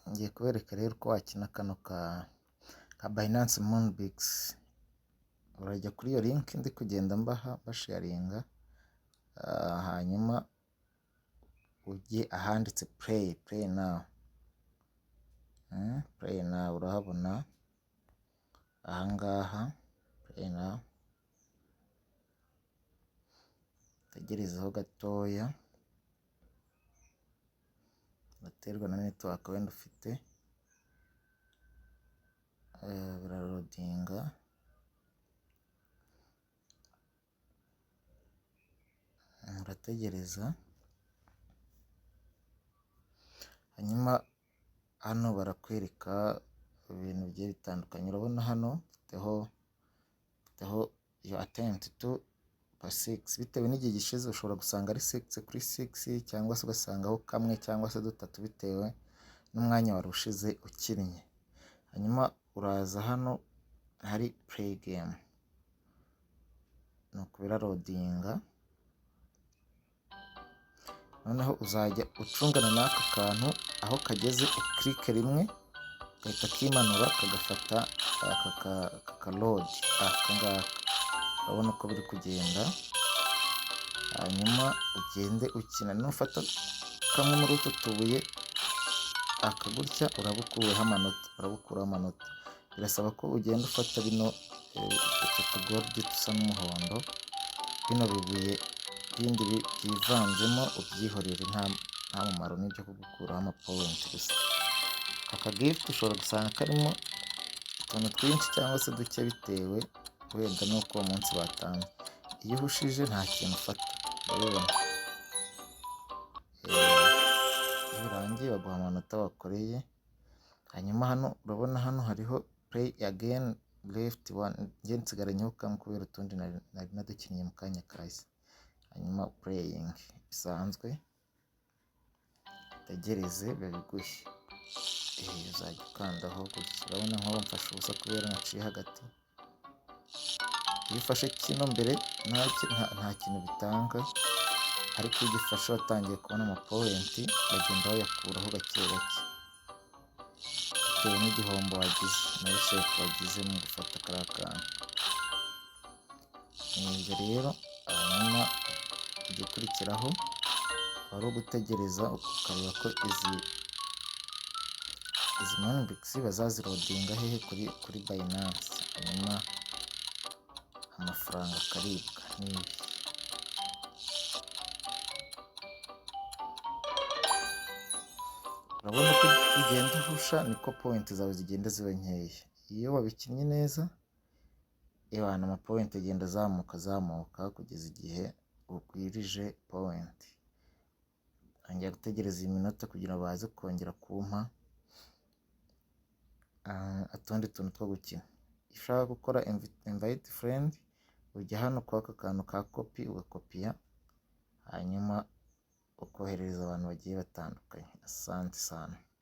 ngiye kubereka rero uko wakina kano ka Binance Moonbix. Urajya kuri iyo link ndi kugenda mbasharinga, hanyuma ujye ahanditse play now. Play now urahabona ahangaha, play now. Tegerezaho gatoya, baterwa na network wenda ufite. Birarodinga, urategereza. Hanyuma hano barakwereka ibintu bigiye bitandukanye. Urabona hano mfiteho your attempt to per 6, bitewe n'igihe gishize ushobora gusanga ari 6 kuri 6, cyangwa se ugasangaho kamwe cyangwa se dutatu bitewe n'umwanya wari ushize ukinnye. Hanyuma uraza hano hari play game, nuko birarodinga. Noneho uzajya ucungana n'aka kantu, aho kageze ukirike rimwe gahita kimanura kagafata aka load aka ngaka. Urabona uko biri kugenda, hanyuma ugende ukina. Nufata kamwe muri utu tubuye aka gutya, urabukuraho amanota. Birasaba ko ugenda ufata bino utu tugoryi dusa n'umuhondo, bino bibuye bindi byivanzemo ubyihorere, nta mumaro n'ibyo kugukuraho amapoint gusa. Aka gift ushobora gusanga karimo utuntu twinshi cyangwa se duke bitewe wenda n'uko uwo munsi batanze. Iyo uhushije nta kintu ufata, urabibona. Iyo urangiye baguha amanota wakoreye. Hanyuma hano urabona hano hariho play again left 1. Njye nsigaranyeho kamwe kubera utundi nari nadukinnye mu kanya kahise. Hanyuma playing bisanzwe, tegereze babiguhe. Uzajya ukandaho gutya. Urabona nk'aho mfashe ubusa kubera naciye hagati. Iyo ufashe kino mbere nta kintu bitanga, ariko iyo ugifashe watangiye kubona amapoint, bagenda bayakuraho gake gake bitewe n'igihombo wagize na shape wagize mu gufata kariya kantu. Ibyo rero, hanyuma igikurikiraho wari ugutegereza ukareba ko izi Moonbix bazazirodinga hehe kuri Binance, hanyuma amafaranga akaribwa n'ibi. Urabona ko ugenda uhusha niko point zawe zigenda ziba nkeya. Iyo wabikinnye neza, abantu amapoint agenda azamuka kugeza igihe ugwirije point. Ngiye gutegereza iyi minota kugira ngo baze kongera kumpa utundi tuntu two gukina. Iyo ushaka gukora invite friend, ujya hano kwa aka kantu ka copy, ugakopiya, hanyuma ukohereza abantu bagiye batandukanye. Asante sana.